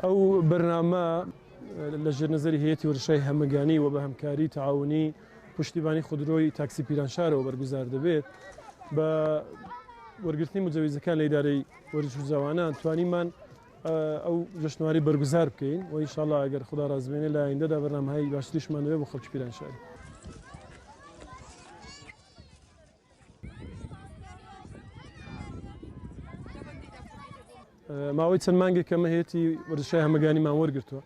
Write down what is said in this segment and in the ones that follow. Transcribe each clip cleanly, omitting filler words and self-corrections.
ئەو بەرنامە لە ژێرنەزەری هەیەتی وەرزشەی هەمەگانی و بە هەمکاری تعاونی پشتیبانی خودرۆی تاکسی پیرانشارەوە بەرگوزار دەبێت بە وەرگرتنی مجەویزەکان لە ئیدارەی وەرزش و جوانان توانیمان ئەو جەژنواری بەرگوزار بکەین و ئینشاءڵڵا ئەگەر خوددا ڕازبێنێ لە ئایندەدا بەرنامەهای باشتریشمان دەوێت بۆ خەڵکی پیرانشاری. ماوەی چەند مانگێک کەمە هەیەتی وەرزشەی هەمەگانیمان وەرگرتووە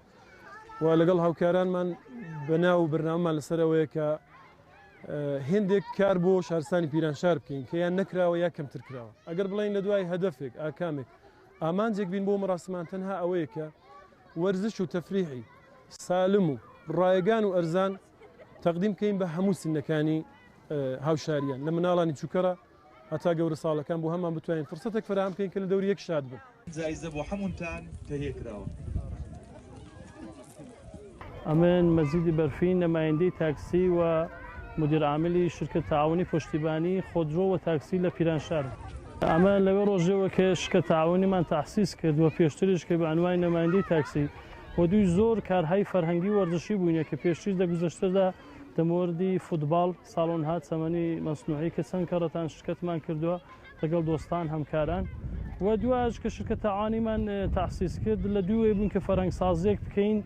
و لەگەڵ هاوکارانمان بەناو بەرنامەمان لەسەرەوەیە کە هێندێک کار بۆ شارستانی پیرانشار بکەین کە یان نەکراوە یا کەمتر کراوە. ئەگەر بڵین لە دوای هەدەفێک ئاکامێک ئامانجێک بین بۆ مەراسمان تەنها ئەوەیە کە وەرزش و تەفریحی سالم و ڕایگان و ئەرزان تەقدیم بکەین بە هەموو سنەکانی هاوشاریان لە مناڵانی چووکەڕە هەتا گەورە ساڵەکان بۆ هەمان بتوانین فرسەتێک فراهم بکەین کە لە دەوری یەک شاد بن. جایزە بۆ هەمووتان تەهیەکراوە. ئەمن مەزیدی بەرفین نمایندەی تاکسی و مدیر عاملی شرکت تعاونی پشتیبانی خودرۆ و تاکسی لە پیرانشار. ئەمە لەوێ ڕۆژێوە کە شرکت تعاونیمان تەحسیس کردووە پێشتریش کە بە عنوانی نمایندەی تاکسی و دوی زۆر کارهای فەرهەنگی وەرزشی بووینە کە پێشتر لە گوزەشتەدا دەموردی فوتباڵ ساڵۆن هات سەمەنی مەسنوعی کە چەند کەڕەتان شرکتمان کردووە لەگەڵ دۆستان هەمکاران و دوایش کە شرکت تعاونیمان تەحسیس کرد لە دوێ بوون کە فەرهەنگسازیەک بکەین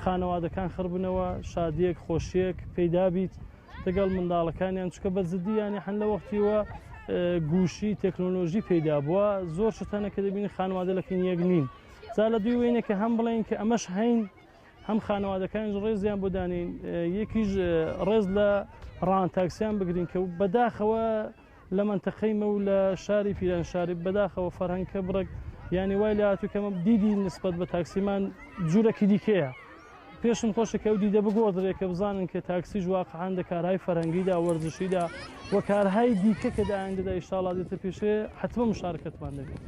خانەوادەکان خڕبنەوە شادیەک خۆشیەک پەیدا بیت لەگەڵ منداڵەکانیان چکە بە زدیانی هەن لە وەختیوە گوشی تەکنۆلۆژی پەیدا بووە زۆر شتانە کە دەبینی خانەوادە لەکەین یەک نین جا لە دوی وێنێ کە هەم بڵێن کە ئەمەش هەین هەم خانەوادەکانیش ڕێزیان بۆ دانین یەکیش ڕێز لە ڕان تاکسیان بگرین کە بەداخەوە لە منتەقەیمە و لە شاری پیرانشاری بەداخەوە فەرهەنگکە بڕێک یانی وای لە هاتوو کەمە دیدی نسبەت بە تاکسیمان جوورەکی دیکەیە پێشم خۆشە کە ئەو دیدە بگۆدرێت کە بزانن کە تاکسیش واقعان لە کارهای فەرهەنگیدا وەرزشیدا و کارهای دیکە کە دایندەدا ئینشاڵڵا دێتە پێشێ حتممە مشارکەتمان دەبێت.